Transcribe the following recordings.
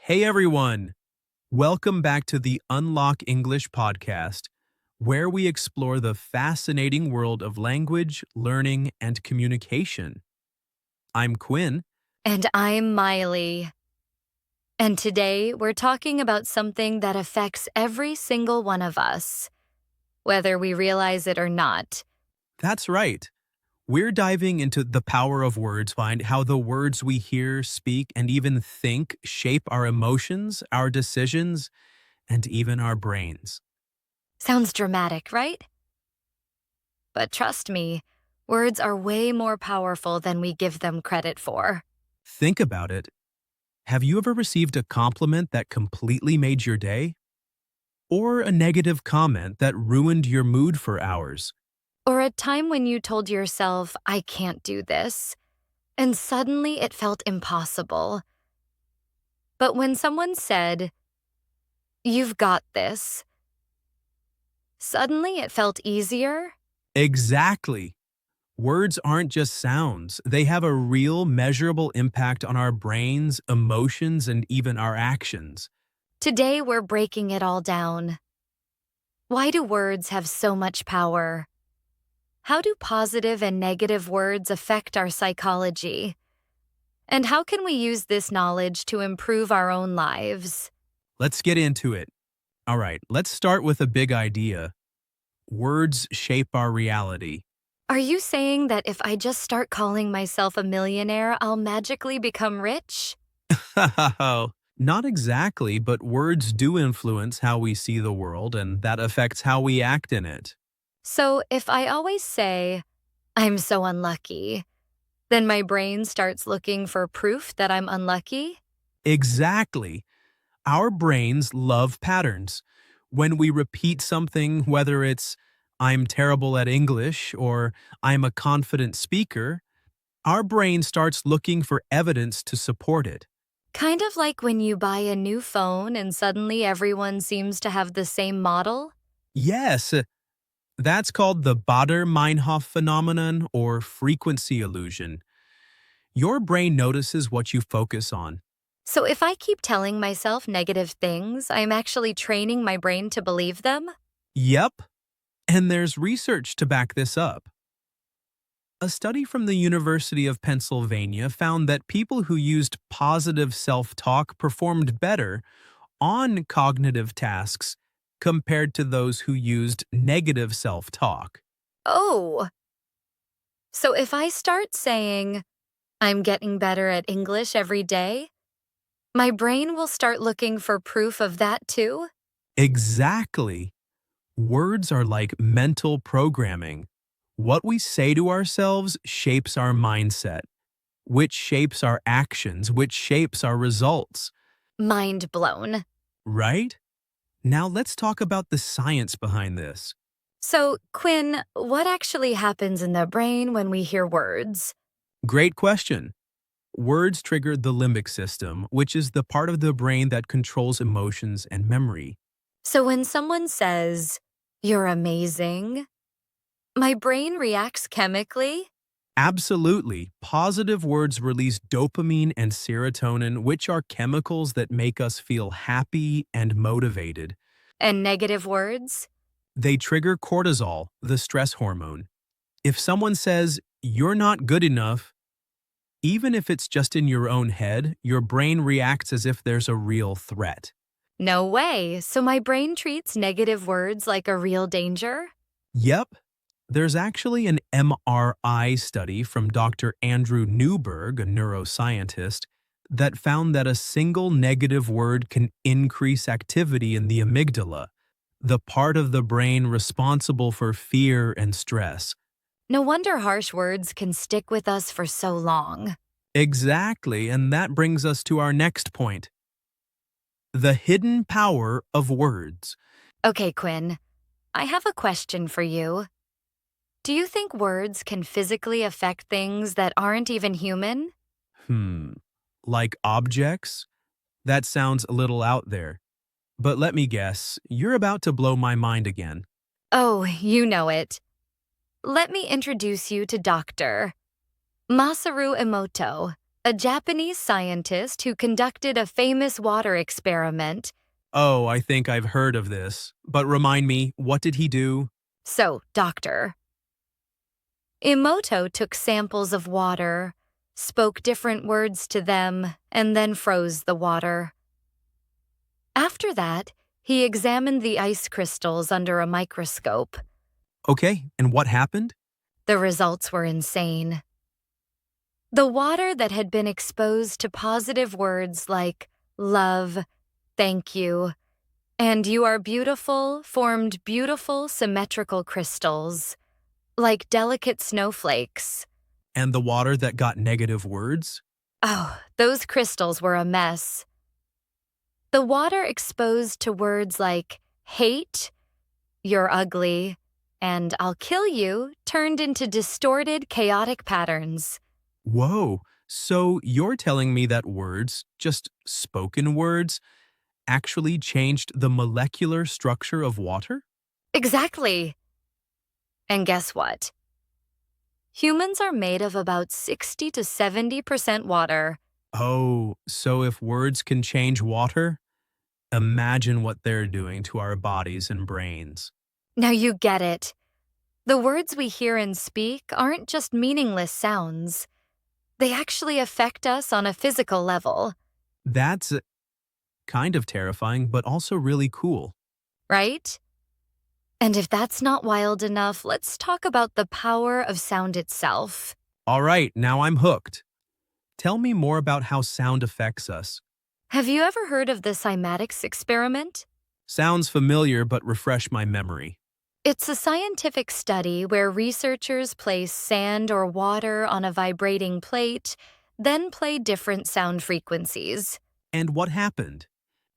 Hey everyone! Welcome back to the Unlock English podcast, where we explore the fascinating world of language, learning, and communication. I'm Quinn. And I'm Miley. And today we're talking about something that affects every single one of us, whether we realize it or not. That's right. We're diving into the power of words, find how the words we hear, speak, and even think shape our emotions, our decisions, and even our brains. Sounds dramatic, right? But trust me, words are way more powerful than we give them credit for. Think about it. Have you ever received a compliment that completely made your day? Or a negative comment that ruined your mood for hours? Or a time when you told yourself, I can't do this, and suddenly it felt impossible. But when someone said, you've got this, suddenly it felt easier. Exactly. Words aren't just sounds. They have a real, measurable impact on our brains, emotions, and even our actions. Today we're breaking it all down. Why do words have so much power? How do positive and negative words affect our psychology? And how can we use this knowledge to improve our own lives? Let's get into it. All right, let's start with a big idea. Words shape our reality. Are you saying that if I just start calling myself a millionaire, I'll magically become rich? Not exactly, but words do influence how we see the world, and that affects how we act in it. So if I always say, I'm so unlucky, then my brain starts looking for proof that I'm unlucky? Exactly. Our brains love patterns. When we repeat something, whether it's I'm terrible at English or I'm a confident speaker, our brain starts looking for evidence to support it. Kind of like when you buy a new phone and suddenly everyone seems to have the same model? Yes, that's called the Bader-Meinhof phenomenon or frequency illusion. Your brain notices what you focus on. So if I keep telling myself negative things, I'm actually training my brain to believe them? Yep, and there's research to back this up. A study from the University of Pennsylvania found that people who used positive self-talk performed better on cognitive tasks compared to those who used negative self-talk. Oh, so if I start saying, I'm getting better at English every day, my brain will start looking for proof of that too? Exactly. Words are like mental programming. What we say to ourselves shapes our mindset, which shapes our actions, which shapes our results, Mind blown. right? Now let's talk about the science behind this. So, Quinn, what actually happens in the brain when we hear words? Great question. Words trigger the limbic system, which is the part of the brain that controls emotions and memory. So when someone says, you're amazing, my brain reacts chemically? Absolutely. Positive words release dopamine and serotonin, which are chemicals that make us feel happy and motivated. And negative words? They trigger cortisol, the stress hormone. If someone says, you're not good enough, even if it's just in your own head, your brain reacts as if there's a real threat. No way. So my brain treats negative words like a real danger? Yep. There's actually an MRI study from Dr. Andrew Newberg, a neuroscientist, that found that a single negative word can increase activity in the amygdala, the part of the brain responsible for fear and stress. No wonder harsh words can stick with us for so long. Exactly, and that brings us to our next point. The hidden power of words. Okay, Quinn, I have a question for you. Do you think words can physically affect things that aren't even human? Hmm, like objects? That sounds a little out there. But let me guess, you're about to blow my mind again. Oh, you know it. Let me introduce you to Dr. Masaru Emoto, a Japanese scientist who conducted a famous water experiment. Oh, I think I've heard of this. But remind me, what did he do? So, doctor. Emoto took samples of water, spoke different words to them, and then froze the water. After that, he examined the ice crystals under a microscope. Okay, and what happened? The results were insane. The water that had been exposed to positive words like love, thank you, and you are beautiful formed beautiful symmetrical crystals, like delicate snowflakes. And the water that got negative words? Oh, those crystals were a mess. The water exposed to words like hate, you're ugly, and I'll kill you turned into distorted, chaotic patterns. Whoa, so you're telling me that words, just spoken words, actually changed the molecular structure of water? Exactly. And guess what? Humans are made of about 60 to 70% water. Oh, so if words can change water, imagine what they're doing to our bodies and brains. Now you get it. The words we hear and speak aren't just meaningless sounds. They actually affect us on a physical level, That's kind of terrifying, but also really cool. right? And if that's not wild enough, let's talk about the power of sound itself. All right, now I'm hooked. Tell me more about how sound affects us. Have you ever heard of the cymatics experiment? Sounds familiar, but refresh my memory. It's a scientific study where researchers place sand or water on a vibrating plate, then play different sound frequencies. And what happened?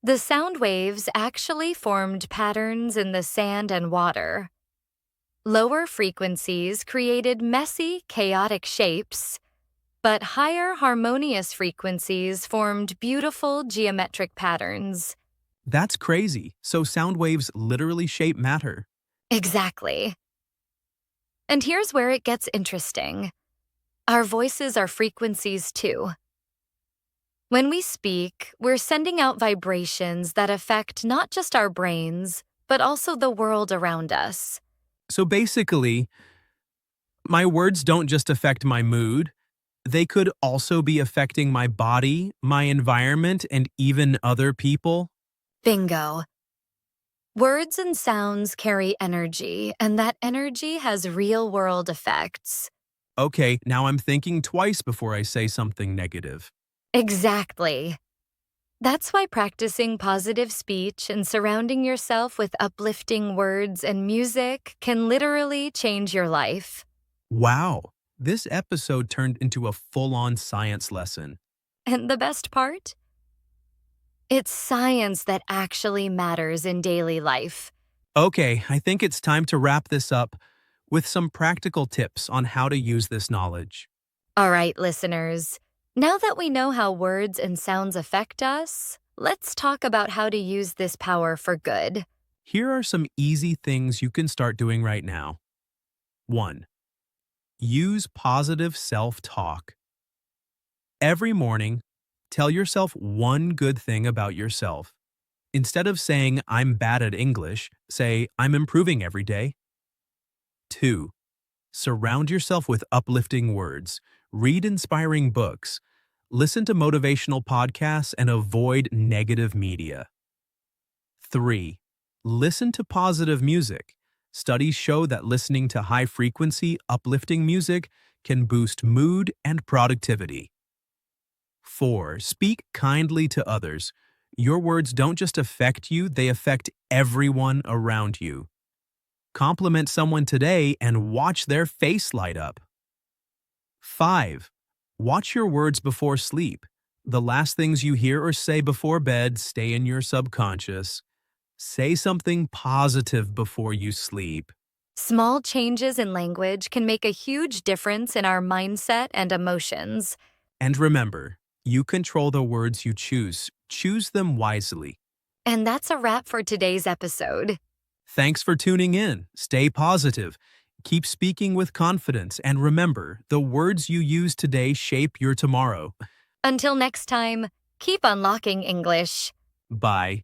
The sound waves actually formed patterns in the sand and water. Lower frequencies created messy, chaotic shapes, but higher harmonious frequencies formed beautiful geometric patterns. That's crazy. So sound waves literally shape matter. Exactly. And here's where it gets interesting. Our voices are frequencies too. When we speak, we're sending out vibrations that affect not just our brains, but also the world around us. So basically, my words don't just affect my mood, they could also be affecting my body, my environment, and even other people. Bingo. Words and sounds carry energy, and that energy has real-world effects. Okay, now I'm thinking twice before I say something negative. Exactly. That's why practicing positive speech and surrounding yourself with uplifting words and music can literally change your life. Wow, this episode turned into a full-on science lesson. And the best part? It's science that actually matters in daily life. Okay, I think it's time to wrap this up with some practical tips on how to use this knowledge. All right, listeners. Now that we know how words and sounds affect us, let's talk about how to use this power for good. Here are some easy things you can start doing right now. 1. Use positive self-talk. Every morning, tell yourself one good thing about yourself. Instead of saying, I'm bad at English, say, I'm improving every day. 2. Surround yourself with uplifting words. Read inspiring books. Listen to motivational podcasts and avoid negative media. 3. Listen to positive music. Studies show that listening to high-frequency, uplifting music can boost mood and productivity. 4. Speak kindly to others. Your words don't just affect you, they affect everyone around you. Compliment someone today and watch their face light up. 5. Watch your words before sleep. The last things you hear or say before bed stay in your subconscious. Say something positive before you sleep. Small changes in language can make a huge difference in our mindset and emotions. And remember, you control the words you choose. Choose them wisely. And that's a wrap for today's episode. Thanks for tuning in. Stay positive. Keep speaking with confidence. And remember, the words you use today shape your tomorrow. Until next time, keep unlocking English. Bye.